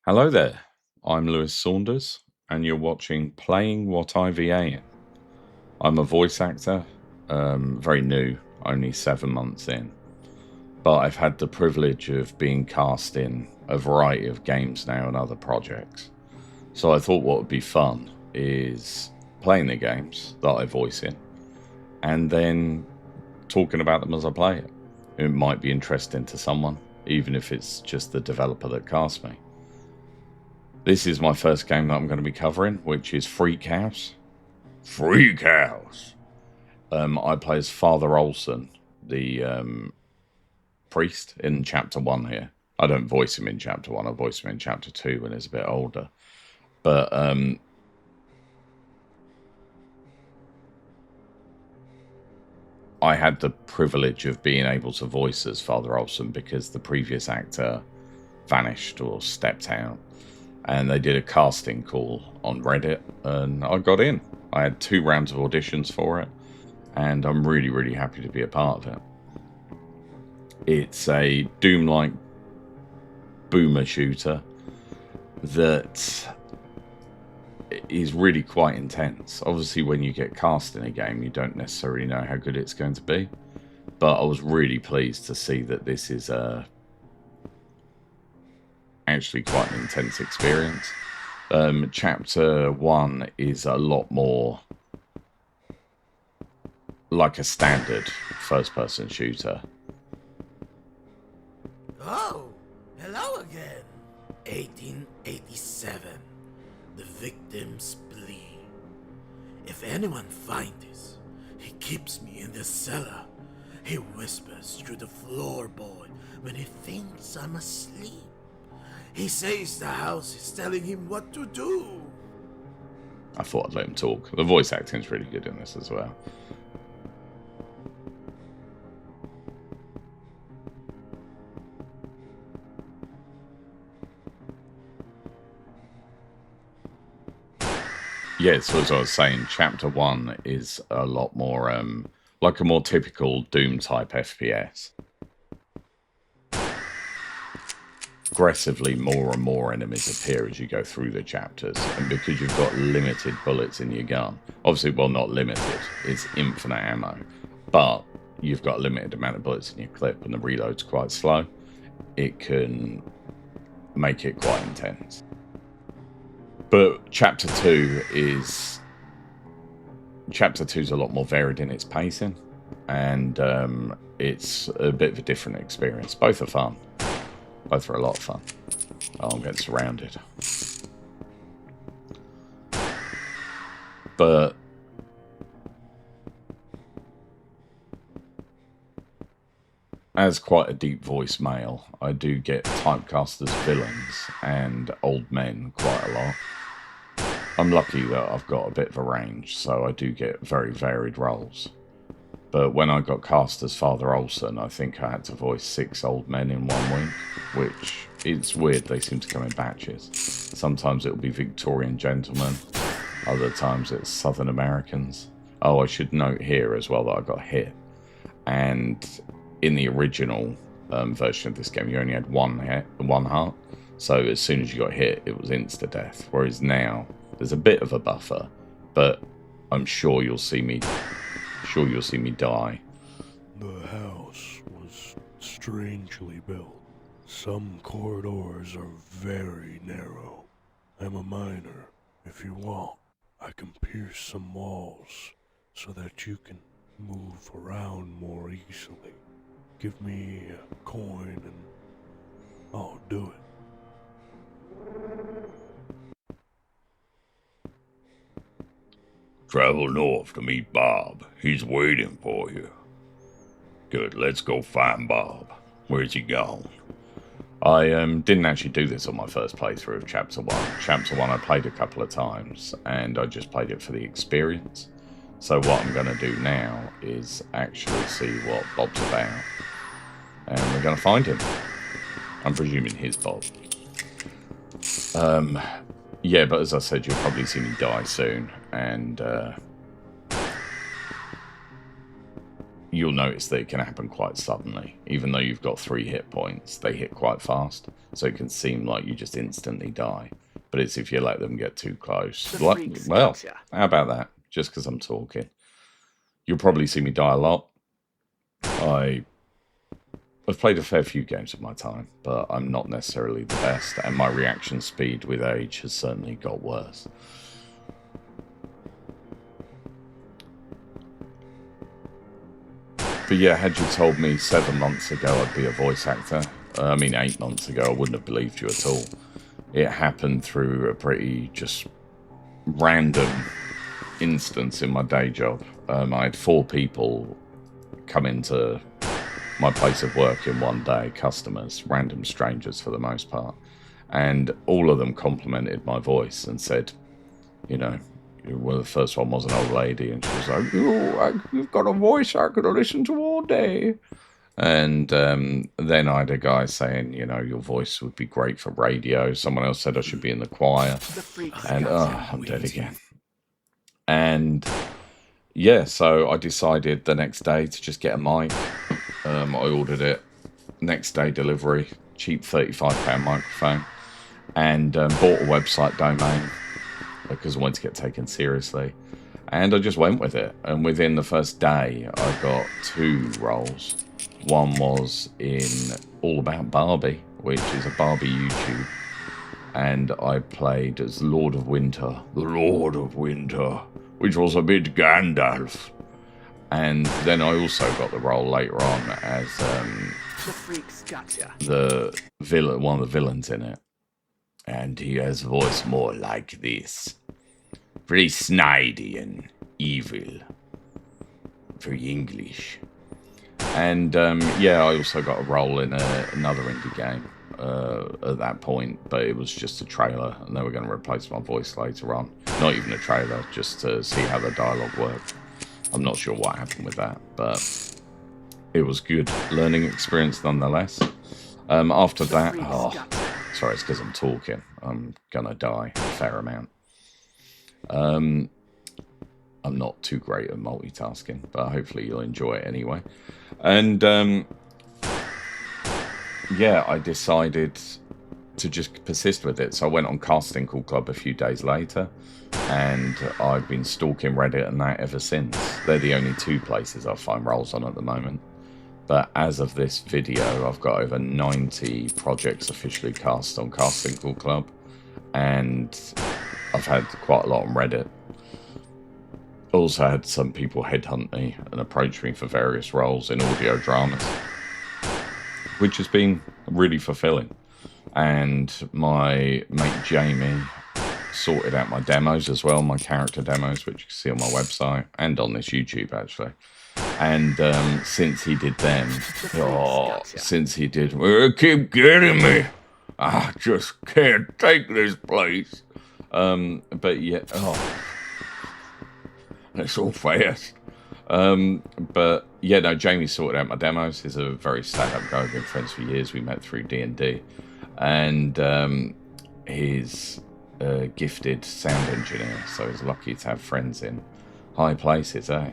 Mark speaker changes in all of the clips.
Speaker 1: Hello there, I'm Lewis Saunders, and you're watching Playing What IVA in. I'm a voice actor, very new, only 7 months in, but I've had the privilege of being cast in a variety of games now and other projects. So I thought what would be fun is playing the games that I voice in, and then talking about them as I play it. It might be interesting to someone, even if it's just the developer that cast me. This is my first game that I'm going to be covering, which is Freak House. Freak House! I play as Father Olson, the priest in Chapter 1 here. I don't voice him in Chapter 1, I voice him in Chapter 2 when he's a bit older. But I had the privilege of being able to voice as Father Olson because the previous actor vanished or stepped out. And they did a casting call on Reddit, and I got in. I had 2 rounds of auditions for it, and I'm really, really happy to be a part of it. It's a Doom-like boomer shooter that is really quite intense. Obviously, when you get cast in a game, you don't necessarily know how good it's going to be, but I was really pleased to see that this is actually quite an intense experience. Chapter 1 is a lot more like a standard first-person shooter.
Speaker 2: Oh, hello again. 1887. The victim's plea. If anyone finds this, he keeps me in the cellar. He whispers through the floorboard when he thinks I'm asleep. He says the house is telling him what to do.
Speaker 1: I thought I'd let him talk. The voice acting is really good in this as well. Yeah, so as I was saying, Chapter 1 is a lot more, like a more typical Doom-type FPS. Progressively, more and more enemies appear as you go through the chapters, and because you've got limited bullets in your gun, obviously, well, not limited, it's infinite ammo, but you've got a limited amount of bullets in your clip, and the reload's quite slow, it can make it quite intense. But Chapter 2 is a lot more varied in its pacing, and it's a bit of a different experience. Both are fun. Both are a lot of fun. Oh, I'm getting surrounded. But as quite a deep voice male, I do get typecast as villains and old men quite a lot. I'm lucky that I've got a bit of a range, so I do get very varied roles. But when I got cast as Father Olson, I think I had to voice 6 old men in 1 week, which it's weird, they seem to come in batches. Sometimes it'll be Victorian gentlemen, other times it's Southern Americans. Oh, I should note here as well that I got hit. And in the original version of this game, you only had one heart. So as soon as you got hit, it was insta-death. Whereas now, there's a bit of a buffer, but I'm sure you'll see me die.
Speaker 3: The house was strangely built. Some corridors are very narrow. I'm a miner. If you want, I can pierce some walls so that you can move around more easily. Give me a coin and I'll do it.
Speaker 4: Travel north to meet Bob. He's waiting for you. Good, let's go find Bob. Where's he gone?
Speaker 1: I didn't actually do this on my first playthrough of Chapter 1. Chapter 1 I played a couple of times, and I just played it for the experience. So what I'm going to do now is actually see what Bob's about. And we're going to find him. I'm presuming he's Bob. Yeah, but as I said, you'll probably see me die soon, and you'll notice that it can happen quite suddenly. Even though you've got 3 hit points, they hit quite fast, so it can seem like you just instantly die. But it's if you let them get too close. Well, how about that? Just because I'm talking. You'll probably see me die a lot. I've played a fair few games of my time, but I'm not necessarily the best, and my reaction speed with age has certainly got worse. But yeah, had you told me 7 months ago I'd be a voice actor, 8 months ago, I wouldn't have believed you at all. It happened through a pretty just random instance in my day job. I had 4 people come into my place of work in one day, customers, random strangers for the most part, and all of them complimented my voice and said, well, the first one was an old lady, and she was like, you've got a voice I could listen to all day. And then I had a guy saying, your voice would be great for radio. Someone else said I should be in the choir. And I'm dead again. And yeah, so I decided the next day to just get a mic. I ordered it. Next day delivery, cheap £35 microphone. And bought a website domain because I wanted to get taken seriously. And I just went with it. And within the first day, I got 2 roles. One was in All About Barbie, which is a Barbie YouTube. And I played as Lord of Winter. The Lord of Winter, which was a bit Gandalf. And then I also got the role later on as
Speaker 5: The freaks gotcha.
Speaker 1: the villain, one of the villains in it. And he has a voice more like this. Very snidey and evil. Very English. And yeah, I also got a role in another indie game at that point, but it was just a trailer, and they were going to replace my voice later on. Not even a trailer, just to see how the dialogue worked. I'm not sure what happened with that, but it was good learning experience nonetheless. After that, sorry, it's because I'm talking. I'm gonna die a fair amount. I'm not too great at multitasking, but hopefully you'll enjoy it anyway. And yeah, I decided to just persist with it. So I went on Casting Call Club a few days later, and I've been stalking Reddit and that ever since. They're the only 2 places I find roles on at the moment. But as of this video, I've got over 90 projects officially cast on Casting Call Club, and I've had quite a lot on Reddit. Also had some people headhunt me and approach me for various roles in audio dramas, which has been really fulfilling. And my mate Jamie sorted out my demos as well, my character demos, which you can see on my website and on this YouTube actually. And since he did them, keep getting me. I just can't take this place. But yeah, it's all fast. But yeah, no, Jamie sorted out my demos. He's a very stand-up guy. We've been friends for years. We met through D&D. And he's a gifted sound engineer, so he's lucky to have friends in high places, eh?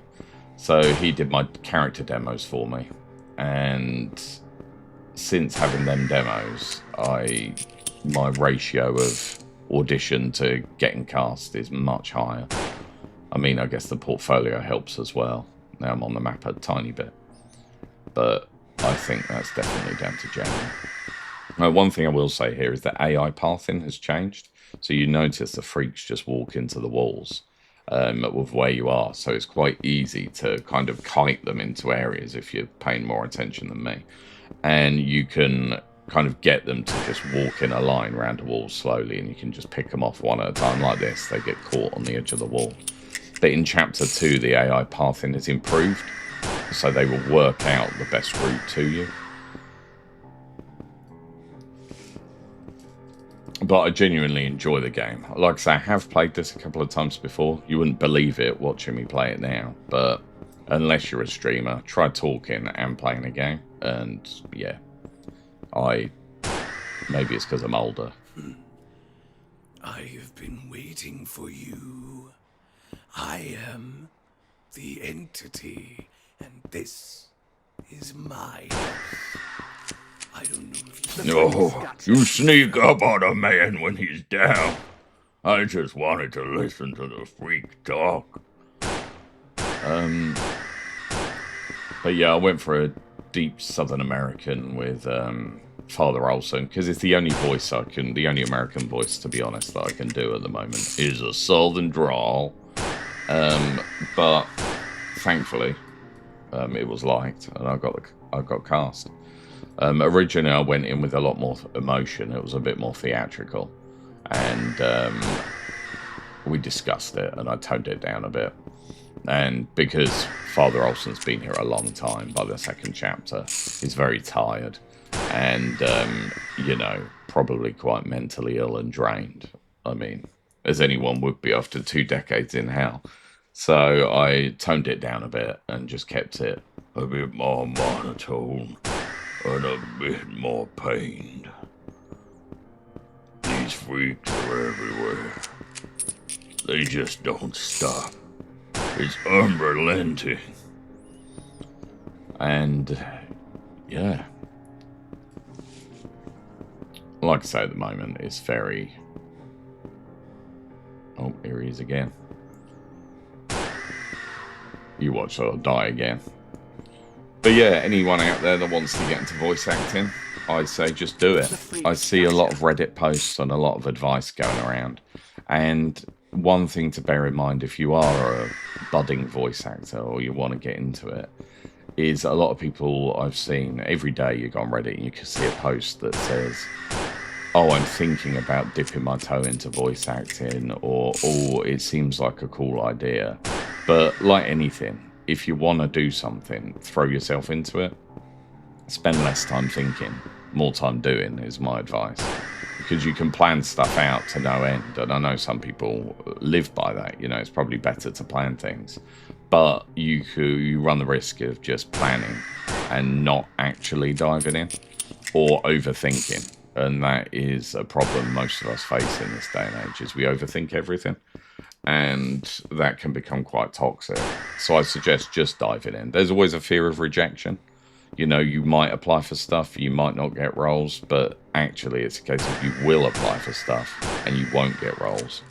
Speaker 1: So he did my character demos for me. And since having them demos, my ratio of audition to getting cast is much higher. I mean, I guess the portfolio helps as well. Now I'm on the map a tiny bit. But I think that's definitely down to Jamie. Now, one thing I will say here is that AI pathing has changed. So you notice the freaks just walk into the walls with where you are. So it's quite easy to kind of kite them into areas if you're paying more attention than me. And you can kind of get them to just walk in a line around a wall slowly, and you can just pick them off one at a time like this. They get caught on the edge of the wall. But in Chapter 2, the AI pathing is improved, so they will work out the best route to you. But I genuinely enjoy the game. Like I say, I have played this a couple of times before. You wouldn't believe it watching me play it now. But unless you're a streamer, try talking and playing a game. And yeah, maybe it's because I'm older.
Speaker 2: I have been waiting for you. I am the entity And this is my house. I don't know if you...
Speaker 4: No, you sneak up on a man when he's down. I just wanted to listen to the freak talk.
Speaker 1: But yeah, I went for a deep Southern American with Father Olson, because it's the only voice the only American voice, to be honest, that I can do at the moment is a Southern drawl. But thankfully, it was liked, and I got cast. Originally, I went in with a lot more emotion. It was a bit more theatrical, and we discussed it, and I toned it down a bit. And because Father Olson's been here a long time, by the second chapter, he's very tired, and you know, probably quite mentally ill and drained. I mean, as anyone would be after 2 decades in hell. So I toned it down a bit and just kept it
Speaker 4: a bit more monotone and a bit more pained. These freaks are everywhere. They just don't stop. It's unrelenting.
Speaker 1: And yeah, like I say, at the moment it's very... Oh, here he is again. You watch or I'll die again. But yeah, anyone out there that wants to get into voice acting, I say just do it. I see a lot of Reddit posts and a lot of advice going around. And one thing to bear in mind, if you are a budding voice actor or you want to get into it, is a lot of people I've seen every day, you go on Reddit and you can see a post that says, oh, I'm thinking about dipping my toe into voice acting, or oh, it seems like a cool idea. But like anything, if you want to do something, throw yourself into it. Spend less time thinking, more time doing is my advice. Because you can plan stuff out to no end. And I know some people live by that. You know, it's probably better to plan things. But you run the risk of just planning and not actually diving in, or overthinking. And that is a problem most of us face in this day and age, is we overthink everything. And that can become quite toxic. So I suggest just diving in. There's always a fear of rejection. You know, you might apply for stuff, you might not get roles, but actually it's a case of you will apply for stuff and you won't get roles.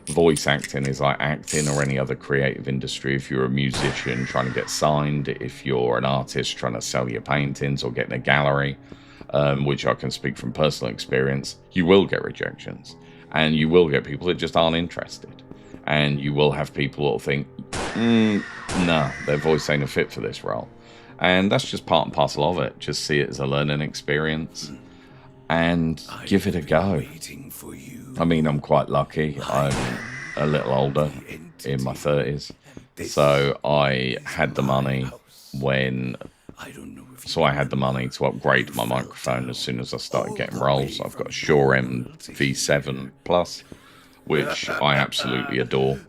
Speaker 1: Voice acting is like acting or any other creative industry. If you're a musician trying to get signed, if you're an artist trying to sell your paintings or get in a gallery, which I can speak from personal experience, you will get rejections. And you will get people that just aren't interested. And you will have people that will think, no, their voice ain't a fit for this role. And that's just part and parcel of it. Just see it as a learning experience and give it a go. I mean, I'm quite lucky. I'm a little older, in my 30s. So I had the money I had the money to upgrade my microphone as soon as I started getting roles. I've got a Shure MV7 Plus, which I absolutely adore,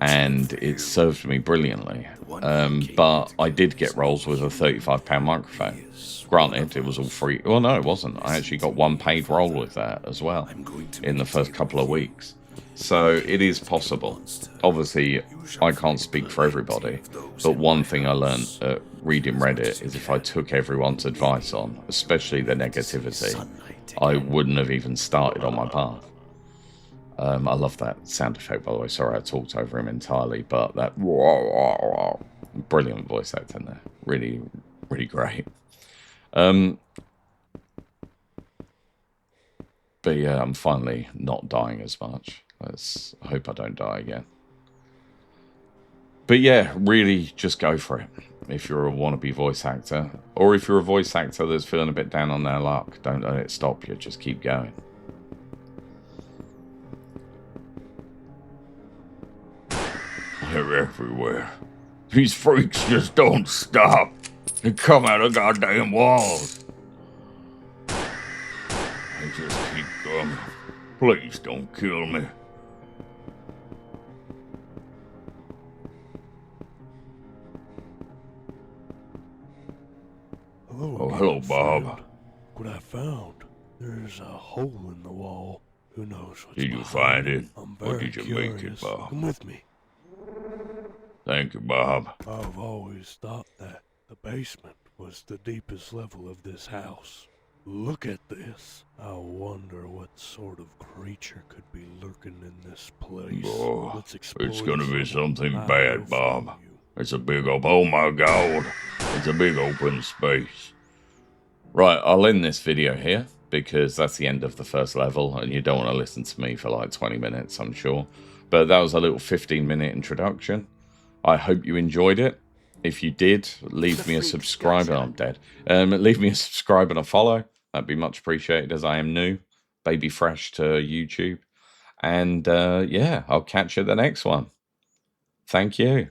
Speaker 1: and it served me brilliantly. But I did get roles with a £35 microphone. Granted, it was all free. Well, no, it wasn't. I actually got one paid role with that as well in the first couple of weeks. So it is possible. Obviously, I can't speak for everybody, but one thing I learned reading Reddit is if I took everyone's advice on, especially the negativity, I wouldn't have even started on my path. I love that sound effect, by the way. Sorry, I talked over him entirely, but that brilliant voice acting there. Really, really great. But yeah, I'm finally not dying as much. I hope I don't die again. But yeah, really just go for it. If you're a wannabe voice actor, or if you're a voice actor that's feeling a bit down on their luck, don't let it stop you. Just keep going.
Speaker 4: They're everywhere. These freaks just don't stop. They come out of goddamn walls. They just keep coming. Please don't kill me. Hello, Bob.
Speaker 3: What I found. There's a hole in the wall. Who knows what's
Speaker 4: Did you
Speaker 3: behind
Speaker 4: find it?
Speaker 3: I'm
Speaker 4: Or
Speaker 3: very
Speaker 4: did you make it,
Speaker 3: curious.
Speaker 4: Bob?
Speaker 3: Come with me.
Speaker 4: Thank you, Bob.
Speaker 3: I've always thought that the basement was the deepest level of this house. Look at this. I wonder what sort of creature could be lurking in this place.
Speaker 4: Oh,
Speaker 3: Let's explore
Speaker 4: it's gonna be
Speaker 3: this level.
Speaker 4: something
Speaker 3: I will
Speaker 4: bad,
Speaker 3: follow
Speaker 4: Bob.
Speaker 3: you.
Speaker 4: It's a big oh my God. It's a big open space.
Speaker 1: Right, I'll end this video here because that's the end of the first level and you don't want to listen to me for like 20 minutes, I'm sure. But that was a little 15-minute introduction. I hope you enjoyed it. If you did, leave me a subscribe. Oh, I'm dead. Leave me a subscribe and a follow. That'd be much appreciated as I am new, baby fresh to YouTube. And yeah, I'll catch you at the next one. Thank you.